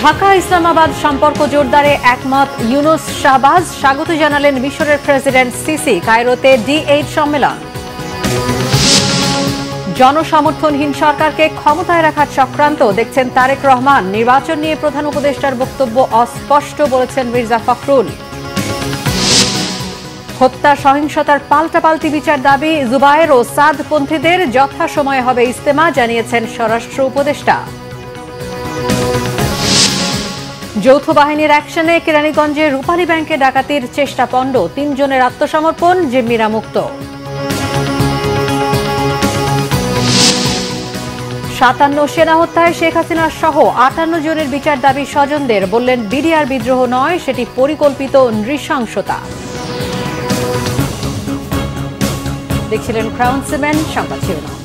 ঢাকা ইসলামাবাদ সম্পর্ক জোরদারে একমত ইউনুস শাহবাজ, স্বাগত জানালেন মিশরের প্রেসিডেন্ট সিসি। কায়রোতে D8 সম্মেলন। জনসমর্থনহীন সরকারকে ক্ষমতায় রাখার চক্রান্ত দেখছেন তারেক রহমান। নির্বাচন নিয়ে প্রধান উপদেষ্টার বক্তব্য অস্পষ্ট বলেছেন মির্জা ফখরুল। হত্যা সহিংসতার পাল্টাপাল্টি বিচার দাবি জুবায়ের ও সাদপন্থীদের, যথাসময়ে হবে ইজতেমা জানিয়েছেন স্বরাষ্ট্র উপদেষ্টা। যৌথ বাহিনীর অ্যাকশনে কেরানীগঞ্জে রূপালী ব্যাংকে ডাকাতির চেষ্টা পণ্ড, 3 জনের আত্মসমর্পণ, জিম্মিরা মুক্ত। 57 সেনা হত্যায় শেখ হাসিনা সহ 58 জনের বিচার দাবি স্বজনদের, বললেন বিডিআর বিদ্রোহ নয়, সেটি পরিকল্পিত নৃশংসতা। দেখছিলেন ক্রাউন সিমেন্ট সংবাদ শিরোনাম।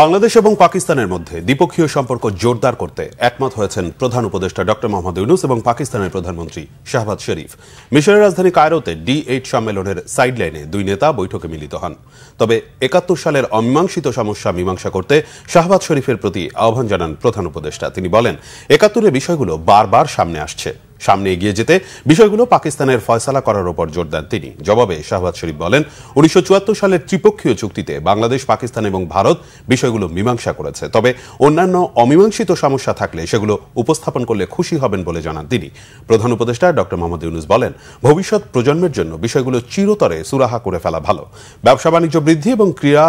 বাংলাদেশ এবং পাকিস্তানের মধ্যে দ্বিপক্ষীয় সম্পর্ক জোরদার করতে একমত হয়েছেন প্রধান উপদেষ্টা ডক্টর মোহাম্মদ ইউনুস এবং পাকিস্তানের প্রধানমন্ত্রী শাহবাজ শরীফ। মিশরের রাজধানী কায়রোতে D8 সম্মেলনের সাইডলাইনে দুই নেতা বৈঠকে মিলিত হন। তবে 71 সালের অমীমাংসিত সমস্যা মীমাংসা করতে শাহবাজ শরীফের প্রতি আহ্বান জানান প্রধান উপদেষ্টা। তিনি বলেন, 71-এর বিষয়গুলো বারবার সামনে আসছে, সামনে এগিয়ে যেতে বিষয়গুলো পাকিস্তানের ফয়সালা করার উপর জোর দেন তিনি। জবাবে শাহবাজ শরীফ বলেন, 1974 সালের ত্রিপক্ষীয় চুক্তিতে বাংলাদেশ, পাকিস্তান এবং ভারত বিষয়গুলো মীমাংসা করেছে। তবে অন্যান্য অমীমাংসিত সমস্যা থাকলে সেগুলো উপস্থাপন করলে খুশি হবেন বলে জানান তিনি। প্রধান উপদেষ্টা ডক্টর মোহাম্মদ ইউনুস বলেন, ভবিষ্যৎ প্রজন্মের জন্য বিষয়গুলো চিরতরে সুরাহা করে ফেলা ভালো। ব্যবসা বাণিজ্য বৃদ্ধি এবং ক্রীড়া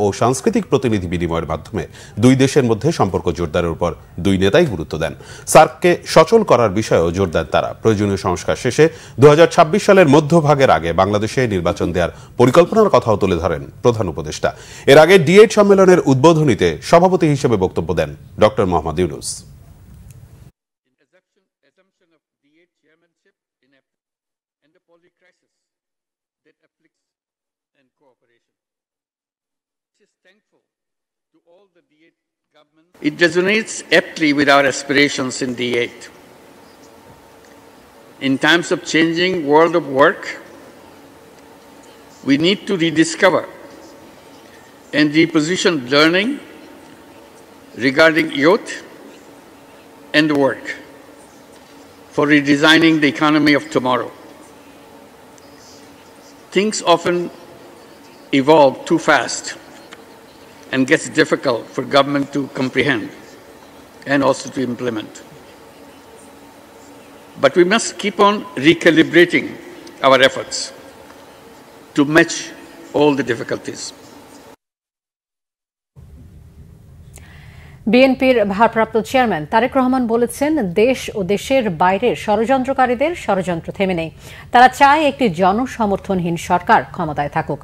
ও সাংস্কৃতিক প্রতিনিধি বিনিময়ের মাধ্যমে দুই দেশের মধ্যে সম্পর্ক জোরদারের উপর দুই নেতাই গুরুত্ব দেন। সার্ককে সচল করার বিষয়েও জোর দেন তারা। প্রয়োজনীয় সংস্কার শেষে 2026 সালের মধ্যভাগের আগে বাংলাদেশে নির্বাচন দেওয়ার পরিকল্পনার কথাও তুলে ধরেন প্রধান উপদেষ্টা। এর আগে D8 সম্মেলনের উদ্বোধনীতে সভাপতি হিসেবে বক্তব্য দেন doctor Mohammad Yunus. It resonates aptly with our aspirations in D8. In times of changing world of work, we need to rediscover and reposition learning regarding youth and work for redesigning the economy of tomorrow. Things often evolve too fast and gets difficult for government to comprehend and also to implement. But we must keep on recalibrating our efforts to match all the difficulties. বিএনপির ভারপ্রাপ্ত chairman Tarique Rahman বলেছেন, দেশ ও দেশের বাইরের ষড়যন্ত্রকারীদের ষড়যন্ত্র থেমে নেই। তারা চায় একটি জনসমর্থনহীন সরকার ক্ষমতায় থাকুক।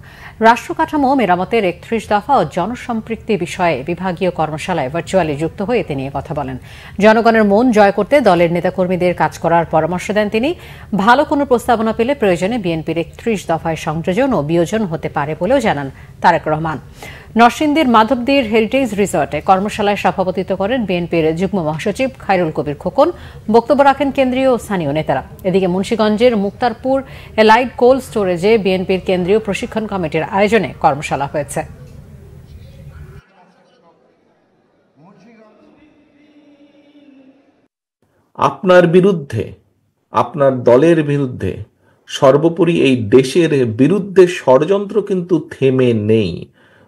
রাষ্ট্র কাঠামো মেরামতের 31 দফা ও জনসম্পৃক্তি বিষয়ে বিভাগীয় কর্মশালায় ভার্চুয়ালি যুক্ত হয়ে তিনি কথা বলেন। জনগণের মন জয় করতে দলের নেতাকর্মীদের কাজ করার পরামর্শ দেন তিনি। ভালো কোনো প্রস্তাবনা পেলে প্রয়োজনে বিএনপির 31 দফায় সংযোজন ও বিয়োজন হতে পারে বলেও জানান তারেক রহমান। নরসিংদীর মাধবদীর হেরিটেজ রিসর্টে কর্মশালায় সভাপতিত্ব করেন বিএনপির যুগ্ম মহাসচিব খায়রুল কবির খোকন। বক্তব্য রাখেন কেন্দ্রীয় ও স্থানীয় নেতারা। এদিকে মুন্সিগঞ্জের মুক্তারপুর এলাইড কোল্ড স্টোরেজে বিএনপির কেন্দ্রীয় প্রশিক্ষণ কমিটির আয়োজনে কর্মশালা হয়েছে। আপনার বিরুদ্ধে, আপনার দলের বিরুদ্ধে, সর্বোপরি এই দেশের বিরুদ্ধে ষড়যন্ত্র কিন্তু থেমে নেই।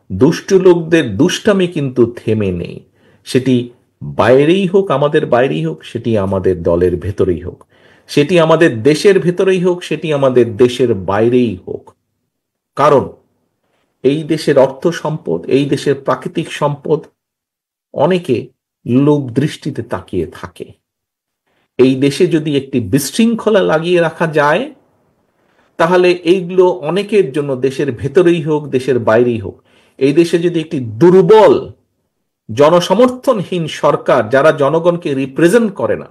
দুষ্ট লোকদের দুষ্টামি কিন্তু থেমে নেই। সেটি বাইরেই হোক, আমাদের বাইরেই হোক, সেটি আমাদের দলের ভেতরেই হোক, সেটি আমাদের দেশের ভেতরেই হোক, সেটি আমাদের দেশের বাইরেই হোক। কারণ এই দেশের অর্থ সম্পদ, এই দেশের প্রাকৃতিক সম্পদ অনেকে লোভ দৃষ্টিতে তাকিয়ে থাকে। এই দেশে যদি একটি বিশৃঙ্খলা লাগিয়ে রাখা যায়, তাহলে এইগুলো অনেকের জন্য, দেশের ভেতরেই হোক, দেশের বাইরেই হোক, এই দেশে যদি একটি দুর্বল জনসমর্থনহীন সরকার, যারা জনগণকে রিপ্রেজেন্ট করে না,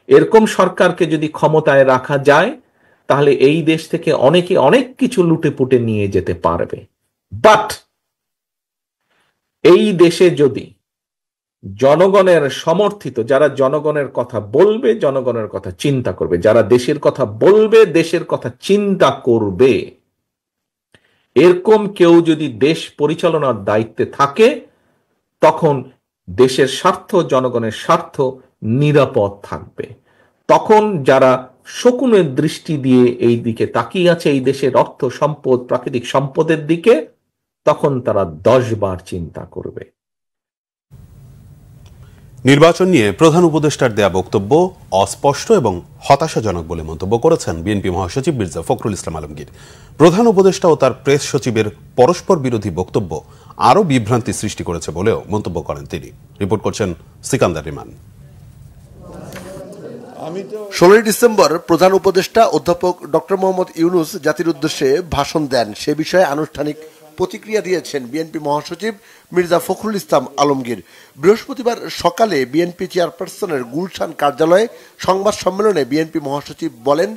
এরকম সরকারকে যদি ক্ষমতায় রাখা যায়, তাহলে এই দেশ থেকে অনেকে অনেক কিছু লুটে পুটে নিয়ে যেতে পারবে। বাট এই দেশে যদি জনগণের সমর্থিত, যারা জনগণের কথা বলবে, জনগণের কথা চিন্তা করবে, যারা দেশের কথা বলবে, দেশের কথা চিন্তা করবে, এরকম কেউ যদি দেশ পরিচালনার দায়িত্বে থাকে, তখন দেশের স্বার্থ, জনগণের স্বার্থ নিরাপদ থাকবে। তখন যারা শকুনের দৃষ্টি দিয়ে এই দিকে তাকিয়ে আছে এই দেশের অর্থ সম্পদ প্রাকৃতিক সম্পদের দিকে, তখন তারা 10 বার চিন্তা করবে। নির্বাচন নিয়ে প্রধান উপদেষ্টার দেয়া বক্তব্য অস্পষ্ট এবং হতাশাজনক বলে মন্তব্য করেছেন বিএনপি মহাসচিব মির্জা ফখরুল ইসলাম আলমগীর। প্রধান উপদেষ্টা ও তার প্রেস সচিবের পরস্পর বিরোধী বক্তব্য আরও বিভ্রান্তি সৃষ্টি করেছে বলেও মন্তব্য করেন তিনি। রিপোর্ট করছেন সিকান্দার রিমান। 16 ডিসেম্বর প্রধান উপদেষ্টা অধ্যাপক ডক্টর মোহাম্মদ ইউনূস জাতির উদ্দেশ্যে ভাষণ দেন। সে বিষয়ে আনুষ্ঠানিক প্রতিক্রিয়া দিয়েছেন বিএনপি মহাসচিব মির্জা ফখরুল ইসলাম আলমগীর। বৃহস্পতিবার সকালে বিএনপি চেয়ারপারসনের গুলশান কার্যালয়ে সংবাদ সম্মেলনে বিএনপি মহাসচিব বলেন,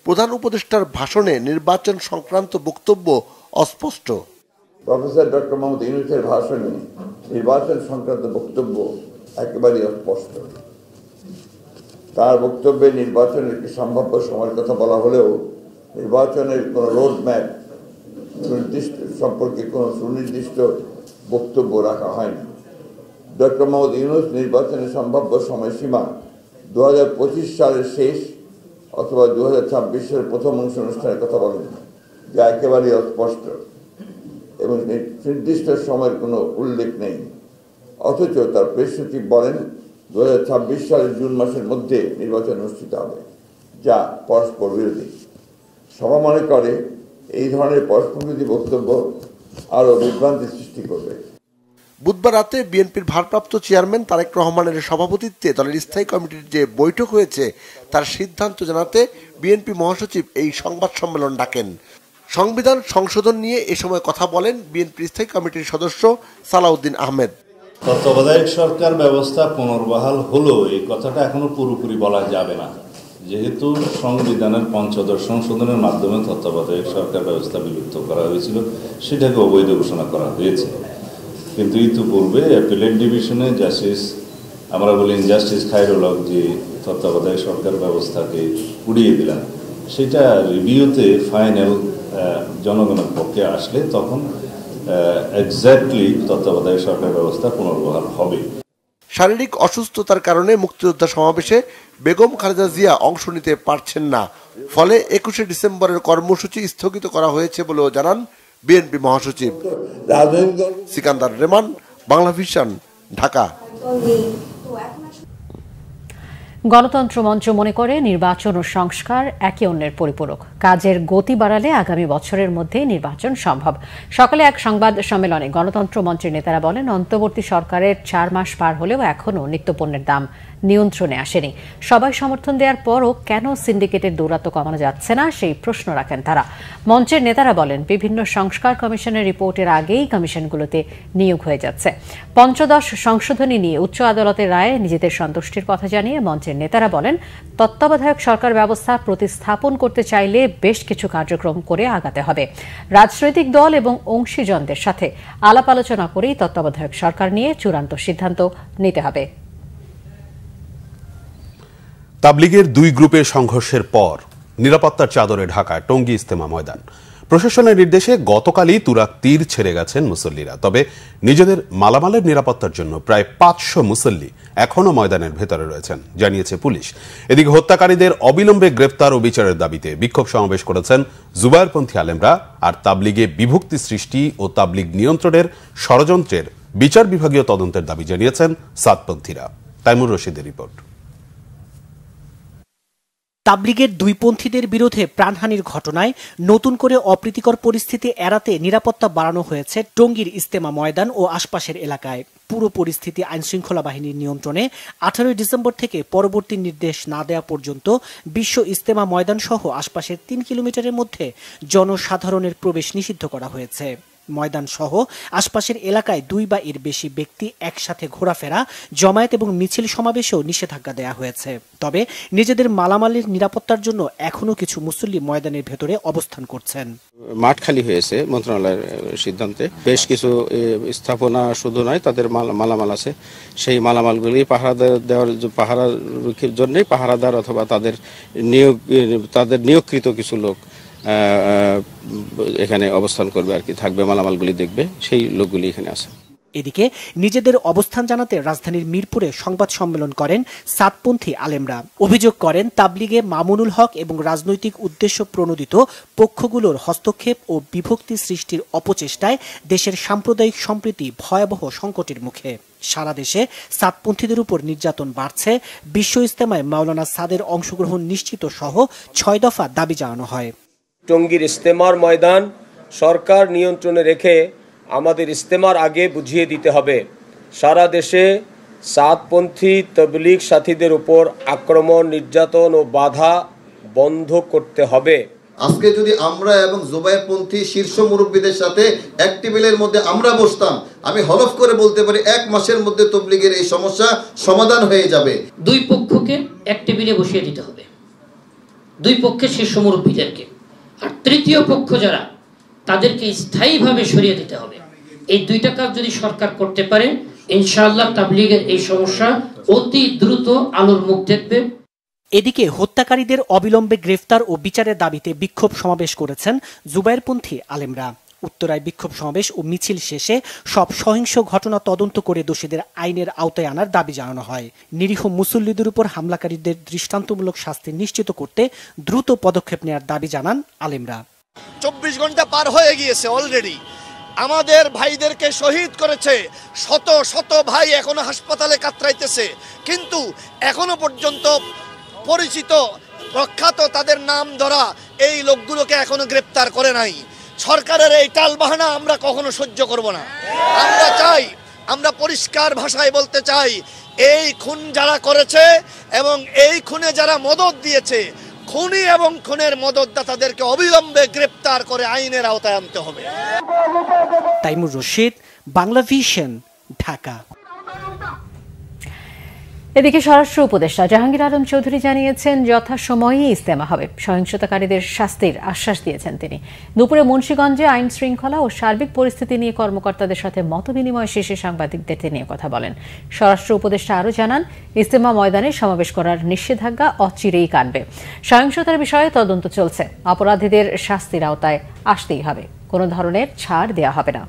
প্রধান উপদেষ্টার ভাষণে নির্বাচন সংক্রান্ত বক্তব্য অস্পষ্ট। প্রফেসর ডক্টর মোহাম্মদ ইউনূসের ভাষণে নির্বাচন সংক্রান্ত বক্তব্য একেবারেই অস্পষ্ট। তার বক্তব্যে নির্বাচনের একটি সম্ভাব্য সময়ের কথা বলা হলেও নির্বাচনের কোনো রোডম্যাপ সম্পর্কে কোনো সুনির্দিষ্ট বক্তব্য রাখা হয়নি। ডক্টর মোহাম্মদ ইউনূস নির্বাচনের সম্ভাব্য সময়সীমা 2025 সালের শেষ অথবা 2026 সালের প্রথম অংশ অনুষ্ঠানের কথা বলেন, যা একেবারেই অস্পষ্ট এবং নির্দিষ্ট সময়ের কোনো উল্লেখ নেই। অথচ তার প্রেস সচিব বলেন 2026 সালের জুন মাসের মধ্যে নির্বাচন অনুষ্ঠিত হবে, যা পরস্পর বিরোধী। সভা মনে করে এই ধরনের পরস্পর বিরোধী বক্তব্য আরও বিভ্রান্তি সৃষ্টি করবে। বুধবার রাতে বিএনপির ভারপ্রাপ্ত চেয়ারম্যান তারেক রহমানের সভাপতিত্বে দলের স্থায়ী কমিটির যে বৈঠক হয়েছে তার সিদ্ধান্ত জানাতে বিএনপি মহাসচিব এই সংবাদ সম্মেলন ডাকেন। সংবিধান সংশোধন নিয়ে এ সময় কথা বলেন বিএনপির স্থায়ী কমিটির সদস্য সালাউদ্দিন আহমেদ। তত্ত্বাবধায়ক সরকার ব্যবস্থা পুনর্বহাল হলেও এই কথাটা এখনো পুরোপুরি বলা যাবে না, যেহেতু সংবিধানের ৫ম সংশোধনের মাধ্যমে তত্ত্বাবধায়ক সরকার ব্যবস্থা বিলুপ্ত করা হয়েছিল, সেটাকে অবৈধ ঘোষণা করা হয়েছে। কিন্তু ইতিপূর্বে অ্যাপিলেট ডিভিশনে জাস্টিস, আমরা বলি জাস্টিস খায়রুল হক, যে তত্ত্বাবধায়ক সরকার ব্যবস্থাকে উড়িয়ে দিলেন, সেটা রিভিউতে ফাইনাল জনগণের পক্ষে আসলে তখন এক্স্যাক্টলি তত্ত্বাবধায়ক সরকার ব্যবস্থা পুনর্বহাল হবে। শারীরিক অসুস্থতার কারণে মুক্তিযোদ্ধা সমাবেশে বেগম খালেদা জিয়া অংশ নিতে পারছেন না, ফলে 21শে ডিসেম্বরের কর্মসূচি স্থগিত করা হয়েছে বলেও জানান বিএনপি মহাসচিব। সিকান্দার রেমান, বাংলাভিশন, ঢাকা। গণতন্ত্র মঞ্চ মনে করে নির্বাচন ও সংস্কার একে অন্যের পরিপূরক। কাজের গতি বাড়ালে আগামী বছরের মধ্যে নির্বাচন সম্ভব। সকালে এক সংবাদ সম্মেলনে গণতন্ত্র মঞ্চের নেতারা বলেন, অন্তর্বর্তী সরকারের 4 মাস পার হলেও এখনও নিত্যপণ্যের দাম নিয়ন্ত্রণে আসেনি। সবাই সমর্থন দেওয়ার পরও কেন সিন্ডিকেটের দৌরাত্ম্য কমানো যাচ্ছে না সেই প্রশ্ন রাখেন তারা। মঞ্চের নেতারা বলেন, বিভিন্ন সংস্কার কমিশনের রিপোর্টের আগেই কমিশনগুলোতে নিয়োগ হয়ে যাচ্ছে। পঞ্চদশ সংশোধনী নিয়ে উচ্চ আদালতের রায়ে নিজেদের সন্তুষ্টির কথা জানিয়ে মঞ্চের নেতারা বলেন, তত্ত্বাবধায়ক সরকার ব্যবস্থা প্রতিস্থাপন করতে চাইলে বেশ কিছু কার্যক্রম করে আগাতে হবে। রাজনৈতিক দল এবং অংশীজনদের সাথে আলাপ আলোচনা করেই তত্ত্বাবধায়ক সরকার নিয়ে চূড়ান্ত সিদ্ধান্ত নিতে হবে। তাবলিগের 2 গ্রুপের সংঘর্ষের পর নিরাপত্তার চাদরে ঢাকায় টঙ্গী ইজতেমা ময়দান। প্রশাসনের নির্দেশে গতকালই তুরাগ তীর ছেড়ে গেছেন মুসল্লিরা। তবে নিজেদের মালামালের নিরাপত্তার জন্য প্রায় 500 মুসল্লি এখনও ময়দানের ভেতরে রয়েছেন, জানিয়েছে পুলিশ। এদিকে হত্যাকারীদের অবিলম্বে গ্রেপ্তার ও বিচারের দাবিতে বিক্ষোভ সমাবেশ করেছেন জুবায়েরপন্থী আলেমরা। আর তাবলিগে বিভক্তি সৃষ্টি ও তাবলিগ নিয়ন্ত্রণের ষড়যন্ত্রের বিচার বিভাগীয় তদন্তের দাবি জানিয়েছেন সাদপন্থীরা। তাইমুর রশিদের রিপোর্ট। তাবলিগের 2 পন্থীদের বিরুদ্ধে প্রাণহানির ঘটনায় নতুন করে অপ্রীতিকর পরিস্থিতি এড়াতে নিরাপত্তা বাড়ানো হয়েছে টঙ্গীর ইজতেমা ময়দান ও আশপাশের এলাকায়। পুরো পরিস্থিতি আইনশৃঙ্খলা বাহিনীর নিয়ন্ত্রণে। 18 ডিসেম্বর থেকে পরবর্তী নির্দেশ না দেওয়া পর্যন্ত বিশ্ব ইজতেমা ময়দান সহ আশপাশের 3 কিলোমিটারের মধ্যে জনসাধারণের প্রবেশ নিষিদ্ধ করা হয়েছে। ময়দান সহ আশপাশের এলাকায় 2 বা এর বেশি ব্যক্তি একসাথে ঘোরাফেরা, জমায়েত এবং মিছিল সমাবেশেও নিষেধাজ্ঞা দেওয়া হয়েছে। তবে নিজেদের মালামালের নিরাপত্তার জন্য এখনো কিছু মুসল্লি ময়দানের ভেতরে অবস্থান করছেন। মাঠ খালি হয়েছে মন্ত্রণালয়ের সিদ্ধান্তে। বেশ কিছু স্থাপনা শুধু নয়, তাদের মালামাল আছে। সেই মালামালগুলি পাহারার জন্যই পাহারাদার অথবা তাদের নিয়োগকৃত কিছু লোক এখানে অবস্থান করবে আর কি, থাকবে, মালামালগুলি দেখবে, সেই লোকগুলি এখানে আছে। এদিকে নিজেদের অবস্থান জানাতে রাজধানীর মিরপুরে সংবাদ সম্মেলন করেন সাতপন্থী আলেমরা। অভিযোগ করেন তাবলিগে মামুনুল হক এবং রাজনৈতিক উদ্দেশ্য প্রণোদিত পক্ষগুলোর হস্তক্ষেপ ও বিভক্তি সৃষ্টির অপচেষ্টায় দেশের সাম্প্রদায়িক সম্প্রীতি ভয়াবহ সংকটের মুখে। সারা দেশে সাতপন্থীদের উপর নির্যাতন বাড়ছে। বিশ্ব ইজতেমায় মাওলানা সাদের অংশগ্রহণ নিশ্চিত সহ 6 দফা দাবি জানানো হয়। টঙ্গীর ইজতেমার ময়দান সরকার নিয়ন্ত্রণে রেখে আমাদের ইজতেমার আগে বুঝিয়ে দিতে হবে সারা দেশে সাতপন্থী তবলিগ সাথীদের উপর আক্রমণ, নির্যাতন ও বাধা বন্ধ করতে হবে। আজকে যদি আমরা এবং জুবাইরপন্থী শীর্ষ মুরব্বীদের সাথে এক টেবিলের মধ্যে আমরা বসতাম, আমি হলফ করে বলতে পারি 1 মাসের মধ্যে তবলিগের এই সমস্যা সমাধান হয়ে যাবে। দুই পক্ষকে এক টেবিলে বসিয়ে দিতে হবে, দুই পক্ষের শীর্ষ মুরব্বীদেরকে, আর তৃতীয় পক্ষ যারা তাদেরকে স্থায়ীভাবে সরিয়ে দিতে হবে। এই 2টা কাজ যদি সরকার করতে পারে, ইনশাআল্লাহ তাবলিগের এই সমস্যা অতি দ্রুত আলোর মুখ দেখবে। এদিকে হত্যাকারীদের অবিলম্বে গ্রেফতার ও বিচারের দাবিতে বিক্ষোভ সমাবেশ করেছেন জুবাইরপন্থী আলেমরা। উত্তরায় বিক্ষোভ সমাবেশ ও মিছিল শেষে সব সহিংস ঘটনা তদন্ত করে দোষীদের আইনের আওতায় আনার দাবি জানানো হয়। নিরীহ মুসল্লিদের উপর হামলাকারীদের দৃষ্টান্তমূলক শাস্তি নিশ্চিত করতে দ্রুত পদক্ষেপ নেওয়ার দাবি জানান আলেমরা। 24 ঘন্টা পার হয়ে গিয়েছে অলরেডি, আমাদের ভাইদেরকে শহীদ করেছে, শত শত ভাই এখনো হাসপাতালে কাতরাইতেছে, কিন্তু এখনো পর্যন্ত পরিচিত প্রখ্যাত তাদের নাম ধরা এই লোকগুলোকে এখনো গ্রেপ্তার করে নাই। সরকারের এই টালবাহানা আমরা কখনো সহ্য করব না। আমরা চাই, আমরা পরিষ্কার ভাষায় বলতে চাই, এই খুন যারা করেছে এবং এই খুনে যারা মদত দিয়েছে, খুনি এবং খুনের মদতদাতাদেরকে অবিলম্বে গ্রেপ্তার করে আইনের আওতায় আনতে হবে। তাইমুর রশিদ, বাংলা ভিশন, ঢাকা। এদিকে স্বরাষ্ট্র উপদেষ্টা জাহাঙ্গীর আলম চৌধুরী জানিয়েছেন যথাসময়ে ইজতেমা হবে। সহিংসতাকারীদের শাস্তির আশ্বাস দিয়েছেন তিনি। দুপুরে মুন্সিগঞ্জে আইন শৃঙ্খলা ও সার্বিক পরিস্থিতি নিয়ে কর্মকর্তাদের সাথে মতবিনিময় শেষে সাংবাদিকদের নিয়ে কথা বলেন। স্বরাষ্ট্র উপদেষ্টা আরও জানান, ইজতেমা ময়দানে সমাবেশ করার নিষেধাজ্ঞা অচিরেই কাটবে। সহিংসতার বিষয়ে তদন্ত চলছে, অপরাধীদের শাস্তির আওতায় আসতেই হবে, কোনো ধরনের ছাড় দেওয়া হবে না।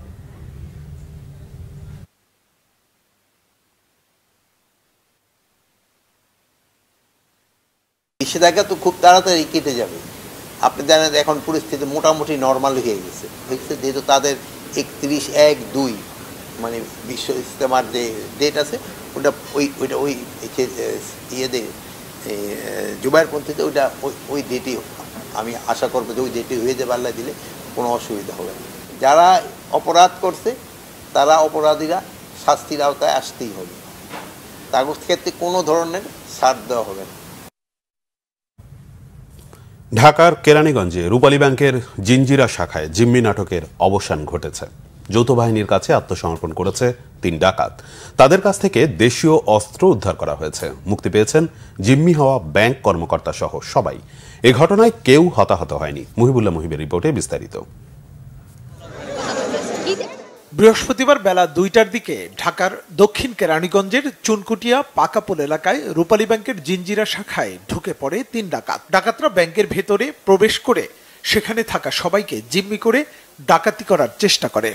নিষেধাজ্ঞা তো খুব তাড়াতাড়ি কেটে যাবে। আপনি জানেন এখন পরিস্থিতি মোটামুটি নর্মাল হয়ে গেছে, যেহেতু তাদের 31/1/2 মানে বিশ্ব ইজতেমার যে ডেট আছে ওটা ওই ইয়েদের জুবাইরপন্থীতে ওই ডেটই আমি আশা করবো যে ওই ডেটে হয়ে যাবে। আল্লাহ দিলে কোনো অসুবিধা হবে না। যারা অপরাধ করছে তারা অপরাধীরা শাস্তির আওতায় আসতেই হবে, তার ক্ষেত্রে কোনো ধরনের ছাড় দেওয়া হবে না। ঢাকার কেরানীগঞ্জে রূপালী ব্যাংকের জিঞ্জিরা শাখায় জিম্মি নাটকের অবসান ঘটেছে। যৌথ বাহিনীর কাছে আত্মসমর্পণ করেছে 3 ডাকাত। তাদের কাছ থেকে দেশীয় অস্ত্র উদ্ধার করা হয়েছে। মুক্তি পেয়েছেন জিম্মি হওয়া ব্যাংক কর্মকর্তা সহ সবাই। এ ঘটনায় কেউ হতাহত হয়নি। মুহিবুল্লাহ মুহিবের রিপোর্টে বিস্তারিত। বৃহস্পতিবার বেলা 2টার দিকে ঢাকার দক্ষিণ কেরানীগঞ্জের চুনকুটিয়া পাকাপোল এলাকায় রূপালী ব্যাংকের জিঞ্জিরা শাখায় ঢুকে পড়ে 3 ডাকাত। ডাকাতরা ব্যাংকের ভেতরে প্রবেশ করে সেখানে থাকা সবাইকে জিম্মি করে ডাকাতি করার চেষ্টা করে।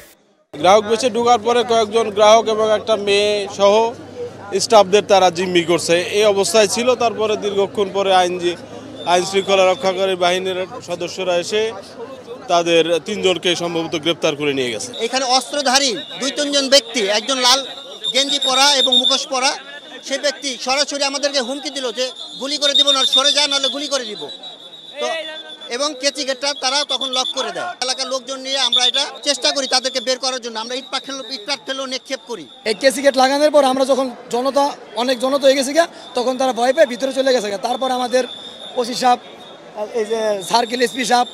গ্রাহক বেশে ঢোকার পরে কয়েকজন গ্রাহক এবং একটা মেয়ে সহ স্টাফদের তারা জিম্মি করছে, এই অবস্থায় ছিল। তারপরে দীর্ঘক্ষণ পরে আইন শৃঙ্খলা রক্ষাকারী বাহিনীর সদস্যরা এসে তাদের 3 জনকে সম্ভবত গ্রেপ্তার করে নিয়ে গেছে। এখানে অস্ত্রধারী 2-3 ব্যক্তি, একজন লাল গেঞ্জি পরা এবং মুখোশ পরা, সেই ব্যক্তি সরাসরি আমাদেরকে হুমকি দিল যে গুলি করে দিব, না সরে যা, নাহলে গুলি করে দিব। তো এবং কেচি গেটটা তারা তখন লক করে দেয়। এলাকার লোকজন নিয়ে আমরা এটা চেষ্টা করি তাদেরকে বের করার জন্য। আমরা ইট পাট ফেলেও নিক্ষেপ করি। এই কেসি গেট লাগানোর পর আমরা যখন অনেক জনতা হয়ে গেছি, তখন তারা ভয় পেয়ে ভিতরে চলে গেছে। তারপর আমাদের ওসি সাহেব, এই যে সার্কেল এসপি সাহেব,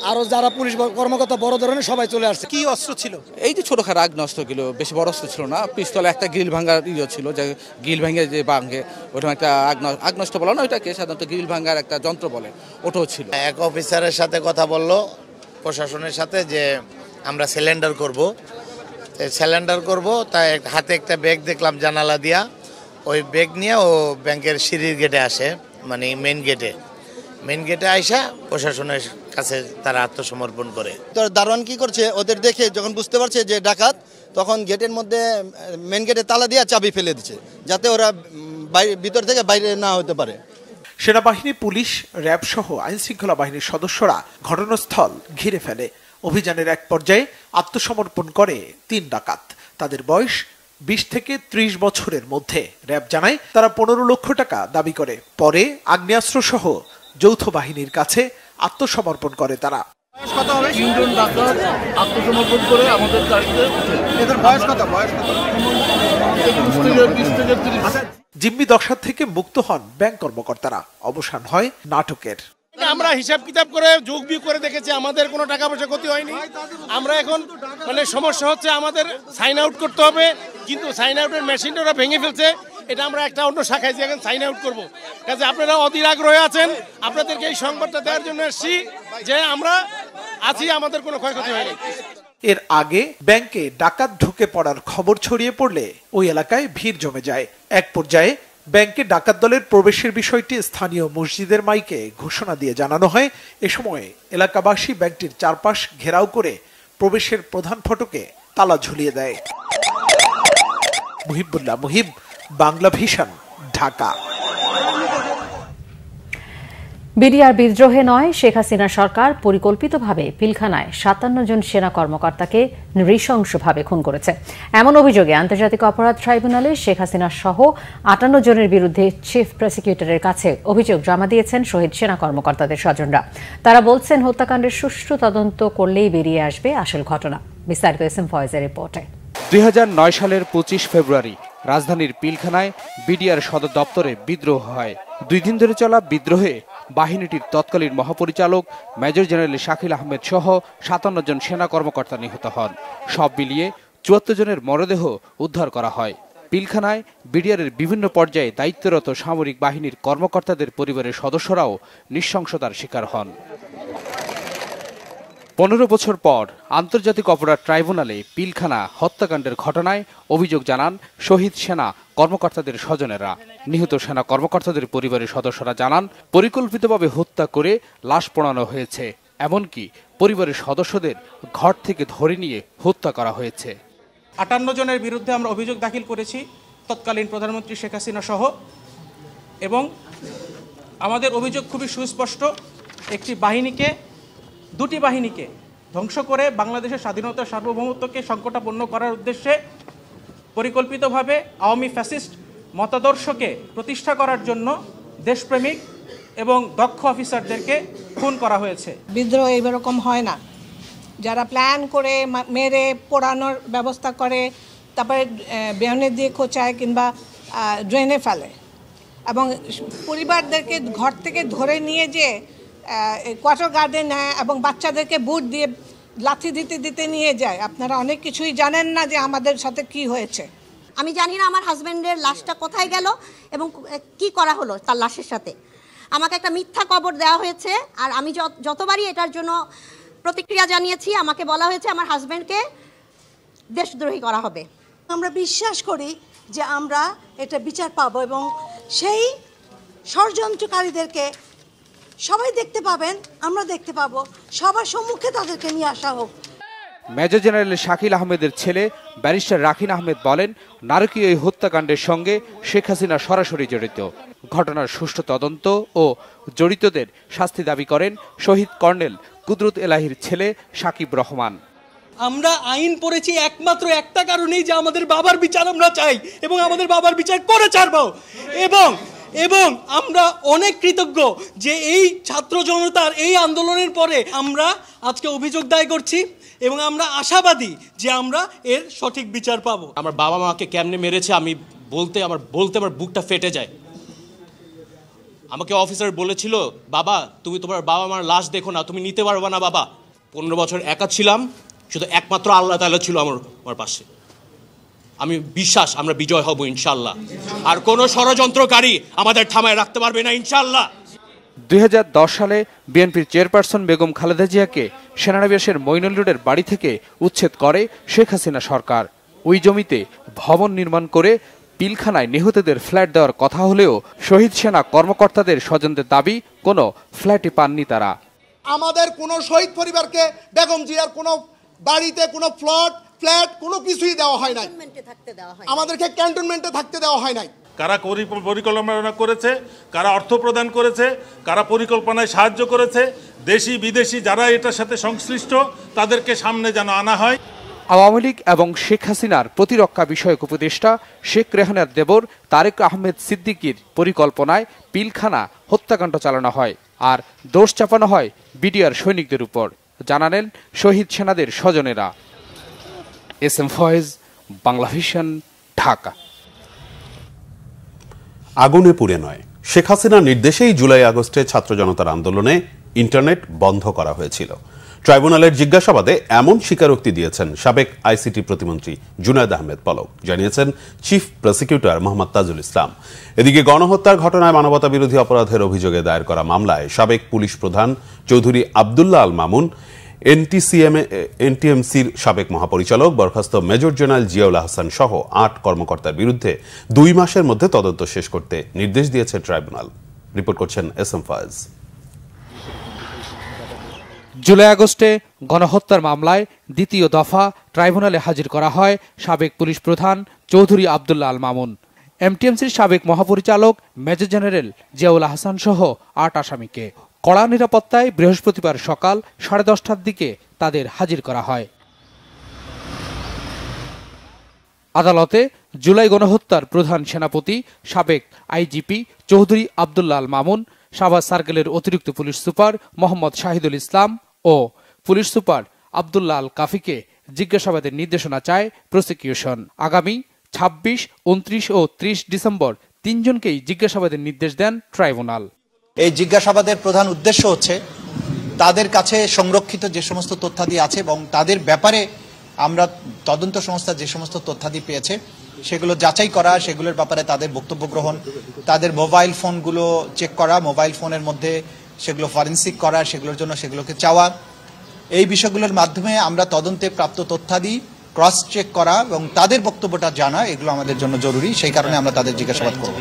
আরো যারা পুলিশ কর্মকর্তা বড় ধরনের সবাই চলে আসছে। কি অস্ত্র ছিল? এই যে ছোটখাটো আগ্নেয়াস্ত্র ছিল, বেশি বড় অস্ত্র ছিল না। পিস্তল, একটা গ্রিল ভাঙার ছিল, যে গ্রিল ভেঙে যে ভাঙে ওটা একটা আগ্নেয়াস্ত্র বলে না, ওইটাকে সাধারণত গ্রিল ভাঙার একটা যন্ত্র বলে, ওটাও ছিল। এক অফিসারের সাথে কথা বললো প্রশাসনের সাথে যে আমরা সিলিন্ডার করব, তাই হাতে একটা ব্যাগ দেখলাম জানালা দিয়া, ওই ব্যাগ নিয়ে ও ব্যাংকের সিঁড়ির গেটে আসে, মানে মেন গেটে আইসা প্রশাসনের কাছে তারা আত্মসমর্পণ করে। তো দারোয়ান কি করছে, ওদের দেখে যখন বুঝতে পারছে যে ডাকাত, তখন গেটের মধ্যে মেন গেটে তালা দিয়ে চাবি ফেলে দিচ্ছে, যাতে ওরা ভিতর থেকে বাইরে না হতে পারে। সেনাবাহিনী, পুলিশ, র্যাব সহ আইন শৃঙ্খলা বাহিনীর সদস্যরা ঘটনাস্থল ঘিরে ফেলে। অভিযানের এক পর্যায়ে আত্মসমর্পণ করে 3 ডাকাত। তাদের বয়স 20 থেকে 30 বছরের মধ্যে। র্যাব জানায় তারা 15 লক্ষ টাকা দাবি করে। পরে আগ্নেয়াস্ত্র সহ যৌথ বাহিনীর কাছে আত্মসমর্পণ করে তারা। আত্মসমর্পণ করে আমাদের গাড়িতে এদের বয়স কত? জিম্মি দশা থেকে মুক্ত হন ব্যাংক কর্মকর্তারা। অবসান হয় নাটকের। আমরা হিসাব কিতাব করে যোগ বিয়োগ করে দেখেছি, আমাদের কোনো টাকা পয়সা ক্ষতি হয়নি। আমরা এখন সমস্যা হচ্ছে আমাদের সাইন আউট করতে হবে, কিন্তু সাইন আউটের মেশিনটা ওরা ভেঙে ফেলছে। এটা আমরা একটা অন্য শাখায় যে এখন সাইন আউট করবো। কাজে আপনারা অধীর আগ্রহে আছেন, আপনাদেরকে এই সংবাদটা দেওয়ার জন্য এসেছি যে আমরা আছি, আমাদের কোনো ক্ষয়ক্ষতি হয়নি। এর আগে ব্যাংকে ডাকাত ঢুকে পড়ার খবর ছড়িয়ে পড়লে ওই এলাকায় ভিড় জমে যায়। এক পর্যায়ে ব্যাংকে ডাকাত দলের প্রবেশের বিষয়টি স্থানীয় মসজিদের মাইকে ঘোষণা দিয়ে জানানো হয়। এ সময় এলাকাবাসী ব্যাংকটির চারপাশ ঘেরাও করে প্রবেশের প্রধান ফটকে তালা ঝুলিয়ে দেয়। মুহিবুল্লাহ মুহিব, বাংলা ভিশন, ঢাকা। বিডিআর বিদ্রোহে নয়, শেখ হাসিনা সরকার পরিকল্পিতভাবে পিলখানায় 57 জন সেনা কর্মকর্তাকে নৃশংসভাবে খুন করেছে। এমন অভিযোগে আন্তর্জাতিক অপরাধ ট্রাইব্যুনালে শেখ হাসিনা সহ 58 জনের বিরুদ্ধে চিফ প্রসিকিউটরের কাছে অভিযোগ জমা দিয়েছেন শহীদ সেনা কর্মকর্তাদের স্বজনরা। তারা বলছেন হত্যাকাণ্ডের সুষ্ঠু তদন্ত করলেই বেরিয়ে আসবে আসল ঘটনা। বিস্তারিত এসএম ফয়েজের রিপোর্টে। 2009 সালের 25 ফেব্রুয়ারি রাজধানীর পিলখানায় বিডিআর সদর দপ্তরে বিদ্রোহ হয়। 2 দিন ধরে চলা বিদ্রোহে বাহিনীটির তৎকালীন মহাপরিচালক মেজর জেনারেল শাকিল আহমেদ সহ 57 জন সেনা কর্মকর্তা নিহত হন। সব মিলিয়ে 74 জনের মরদেহ উদ্ধার করা হয়। পিলখানায় বিডিআরের বিভিন্ন পর্যায়ে দায়িত্বরত সামরিক বাহিনীর কর্মকর্তাদের পরিবারের সদস্যরাও নৃশংসতার শিকার হন। 15 বছর পর আন্তর্জাতিক অপরাধ ট্রাইব্যুনালে পিলখানা হত্যাকাণ্ডের ঘটনায় অভিযোগ জানান শহীদ সেনা কর্মকর্তাদের স্বজনেরা। নিহত সেনা কর্মকর্তাদের পরিবারের সদস্যরা জানান পরিকল্পিতভাবে হত্যা করে লাশ পোড়ানো হয়েছে, এমনকি পরিবারের সদস্যদের ঘর থেকে ধরে নিয়ে হত্যা করা হয়েছে। 58 জনের বিরুদ্ধে আমরা অভিযোগ দাখিল করেছি, তৎকালীন প্রধানমন্ত্রী শেখ হাসিনা সহ। এবং আমাদের অভিযোগ খুবই সুস্পষ্ট, দুটি বাহিনীকে ধ্বংস করে বাংলাদেশের স্বাধীনতা সার্বভৌমত্বকে সংকটাপন্ন করার উদ্দেশ্যে পরিকল্পিতভাবে আওয়ামী ফ্যাসিস্ট মতাদর্শকে প্রতিষ্ঠা করার জন্য দেশপ্রেমিক এবং দক্ষ অফিসারদেরকে খুন করা হয়েছে। বিদ্রোহ এইরকম হয় না, যারা প্ল্যান করে মেরে পোড়ানোর ব্যবস্থা করে, তারপরে বেয়নেট দিয়ে খোঁচায় কিংবা ড্রেনে ফেলে এবং পরিবারদেরকে ঘর থেকে ধরে নিয়ে যে কোয়ার্টার গার্ডে নেয় এবং বাচ্চাদেরকে বুট দিয়ে লাথি দিতে দিতে নিয়ে যায়। আপনারা অনেক কিছুই জানেন না যে আমাদের সাথে কি হয়েছে। আমি জানি না আমার হাজব্যান্ডের লাশটা কোথায় গেল এবং কি করা হলো তার লাশের সাথে। আমাকে একটা মিথ্যা খবর দেওয়া হয়েছে, আর আমি যতবারই এটার জন্য প্রতিক্রিয়া জানিয়েছি আমাকে বলা হয়েছে আমার হাজব্যান্ডকে দেশদ্রোহী করা হবে। আমরা বিশ্বাস করি যে আমরা এটা বিচার পাবো এবং সেই ষড়যন্ত্রকারীদেরকে সবাই দেখতে পাবেন, আমরা দেখতে পাবো, সবার সম্মুখে তাদেরকে নিয়ে আসা হোক। মেজর জেনারেল শাকিল আহমেদের ছেলে ব্যারিস্টার রাকিন আহমেদ বলেন নারকীয় এই হত্যাকাণ্ডের সঙ্গে শেখ হাসিনা সরাসরি জড়িত। ঘটনার সুষ্ঠু তদন্ত ও জড়িতদের শাস্তি দাবি করেন শহীদ কর্নেল কুদরত এলাহির ছেলে সাকিব রহমান। আমরা আইন পড়েছি একমাত্র একটা কারণেই যে আমাদের বাবার বিচার আমরা চাই এবং আমাদের বাবার বিচার করে ছাড়বো। এবং আমরা অনেক কৃতজ্ঞ যে এই ছাত্র জনতার এই আন্দোলনের পরে আমরা আজকে অভিযোগ দায়ের করছি এবং আমরা আশাবাদী যে আমরা এর সঠিক বিচার পাবো। আমার বাবা মাকে কেমনে মেরেছে আমি বলতে আমার বুকটা ফেটে যায়। আমাকে অফিসার বলেছিল, বাবা তুমি তোমার বাবা মার লাশ দেখো না, তুমি নিতে পারবে না বাবা। 15 বছর একা ছিলাম, শুধু একমাত্র আল্লাহ তাআলা ছিল আমার পাশে। আমি বিশ্বাস আমরা বিজয় হব ইনশাআল্লাহ, আর কোনো ষড়যন্ত্রকারী আমাদের থামায় রাখতে পারবে না ইনশাআল্লাহ। 2010 সালে বিএনপির চেয়ারপারসন বেগম খালেদা জিয়াকে সেনানিবাসের মইনুল রোডের বাড়ি থেকে উচ্ছেদ করে শেখ হাসিনা সরকার। ওই জমিতে ভবন নির্মাণ করে পিলখানায় নিহতদের ফ্ল্যাট দেওয়ার কথা হলেও শহীদ সেনা কর্মকর্তাদের স্বজনদের দাবি কোনো ফ্ল্যাটই পাননি তারা। আমাদের কোনো শহীদ পরিবারকে বেগম জিয়ার কোনো বাড়িতে কোনো ফ্ল্যাট কোনো কিছুই দেওয়া হয় নাই, আমাদেরকে ক্যান্টনমেন্টে থাকতে দেওয়া হয় নাই। কারা পরিকল্পনা করেছে, কারা অর্থ প্রদান করেছে, কারা পরিকল্পনায় সাহায্য করেছে, দেশি বিদেশি যারা এটার সাথে সংশ্লিষ্ট তাদেরকে সামনে যেন আনা হয়। আওয়ামী লীগ এবং শেখ হাসিনার প্রতিরক্ষা বিষয়ক উপদেষ্টা শেখ রেহানার দেবর তারেক আহমেদ সিদ্দিকীর পরিকল্পনায় পিলখানা হত্যাকাণ্ড চালানো হয়, আর দোষ চাপানো হয় বিডিআর সৈনিকদের উপর, জানালেন শহীদ সেনাদের স্বজনেরা। S M Foyez, Bangla vision, Dhaka. আগুনে পুড়ে নয়, শেখ হাসিনার নির্দেশেই জুলাই আগস্টে ছাত্র জনতার আন্দোলনে ইন্টারনেট বন্ধ করা হয়েছিল। ট্রাইব্যুনালের জিজ্ঞাসাবাদে এমন স্বীকারোক্তি দিয়েছেন সাবেক আইসিটি প্রতিমন্ত্রী জুনায়েদ আহমেদ পলক, জানিয়েছেন চিফ প্রসিকিউটর মোহাম্মদ তাজুল ইসলাম। এদিকে গণহত্যার ঘটনায় মানবতা বিরোধী অপরাধের অভিযোগে দায়ের করা মামলায় সাবেক পুলিশ প্রধান চৌধুরী আবদুল্লাহ আল মামুন, এনটিএমসির সাবেক মহাপরিচালক বরখাস্ত মেজর জেনারেল জিয়াউল আহসান সহ ৮ কর্মকর্তার বিরুদ্ধে ২ মাসের মধ্যে তদন্ত শেষ করতে নির্দেশ দিয়েছে ট্রাইব্যুনাল। রিপোর্ট করছেন এস এম ফয়েজ। জুলাই আগস্টে গণহত্যার মামলায় দ্বিতীয় দফা ট্রাইব্যুনালে হাজির করা হয় সাবেক পুলিশ প্রধান চৌধুরী আবদুল্লাহ আল মামুন, এমটিএমসির সাবেক মহাপরিচালক মেজর জেনারেল জিয়াউল আহসান সহ ৮ আসামিকে। কড়া নিরাপত্তায় বৃহস্পতিবার সকাল 10:30টার দিকে তাদের হাজির করা হয়। আদালতে জুলাই গণহত্যার প্রধান সেনাপতি সাবেক আইজিপি চৌধুরী আবদুল্লাহ আল মামুন, শাহবাজ সার্কেলের অতিরিক্ত পুলিশ সুপার মোহাম্মদ শাহিদুল ইসলাম ও পুলিশ সুপার আবদুল্লাহ আল কাফিকে জিজ্ঞাসাবাদের নির্দেশনা চায় প্রসিকিউশন। আগামী 26, 29 ও 30 ডিসেম্বর 3 জনকেই জিজ্ঞাসাবাদের নির্দেশ দেন ট্রাইব্যুনাল। এই জিজ্ঞাসাবাদের প্রধান উদ্দেশ্য হচ্ছে তাদের কাছে সংরক্ষিত যে সমস্ত তথ্যাদি আছে এবং তাদের ব্যাপারে আমরা তদন্ত সংস্থা যে সমস্ত তথ্যাদি পেয়েছে সেগুলো যাচাই করা, সেগুলোর ব্যাপারে তাদের বক্তব্য গ্রহণ, তাদের মোবাইল ফোনগুলো চেক করা, মোবাইল ফোনের মধ্যে সেগুলো ফরেন্সিক করা, সেগুলোর জন্য সেগুলোকে চাওয়া, এই বিষয়গুলোর মাধ্যমে আমরা তদন্তে প্রাপ্ত তথ্যাদি ক্রস চেক করা এবং তাদের বক্তব্যটা জানা, এগুলো আমাদের জন্য জরুরি, সেই কারণে আমরা তাদের জিজ্ঞাসাবাদ করব।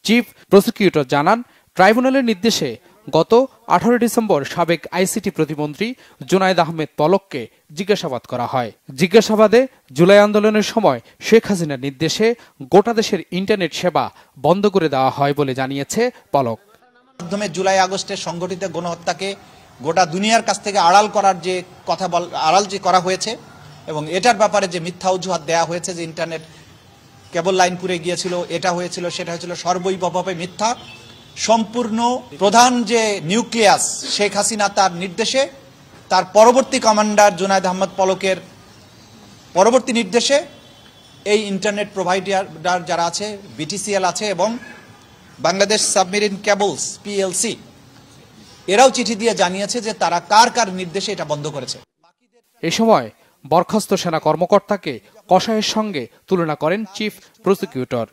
চিফ প্রসিকিউটর জানান, ট্রাইব্যুনালের নির্দেশে গত 18 ডিসেম্বর সাবেক আইসিটি প্রতিমন্ত্রী জুনায়েদ আহমেদ পলককে জিজ্ঞাসাবাদ করা হয়। জিজ্ঞাসাবাদে জুলাই আন্দোলনের সময় শেখ হাসিনার নির্দেশে গোটা দেশের ইন্টারনেট সেবা বন্ধ করে দেওয়া হয় বলে জানিয়েছে পলক। মাধ্যমে জুলাই আগস্টে সংগঠিত গণহত্যাকে গোটা দুনিয়ার কাছ থেকে আড়াল করার যে কথা আড়াল যে করা হয়েছে এবং এটার ব্যাপারে যে মিথ্যা অজুহাত দেওয়া হয়েছে যে ইন্টারনেট কেবল লাইন পুড়ে গিয়েছিল, এটা হয়েছিল, সেটা হয়েছিল, সর্বৈবভাবে মিথ্যা। সম্পূর্ণ প্রধান যে নিউক্লিয়াস শেখ হাসিনা তার নির্দেশে, তার পরবর্তী কমান্ডার জুনায়েদ আহমেদ পলকের পরবর্তী নির্দেশে এই ইন্টারনেট প্রোভাইডার যারা আছে, বিটিসিএল আছে এবং বাংলাদেশ সাবমেরিন কেবলস পিএলসি, এরাও চিঠি দিয়ে জানিয়েছে যে তারা কার কার নির্দেশে এটা বন্ধ করেছে। এ সময় বরখাস্ত সেনা কর্মকর্তাকে কসাইয়ের সঙ্গে তুলনা করেন চিফ প্রসিকিউটর।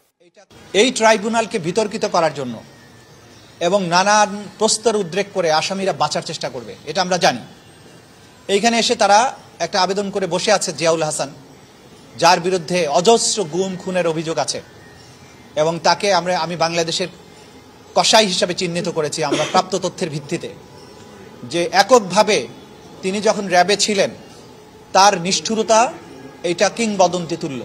এই ট্রাইব্যুনালকে বিতর্কিত করার জন্য এবং নানান প্রস্তর উদ্রেক করে আসামিরা বাঁচার চেষ্টা করবে, এটা আমরা জানি। এইখানে এসে তারা একটা আবেদন করে বসে আছে জিয়াউল হাসান, যার বিরুদ্ধে অজস্র গুম খুনের অভিযোগ আছে এবং তাকে আমি বাংলাদেশের কসাই হিসাবে চিহ্নিত করেছি আমরা প্রাপ্ত তথ্যের ভিত্তিতে, যে এককভাবে তিনি যখন র্যাবে ছিলেন তার নিষ্ঠুরতা এইটা কিংবদন্তি তুল্য।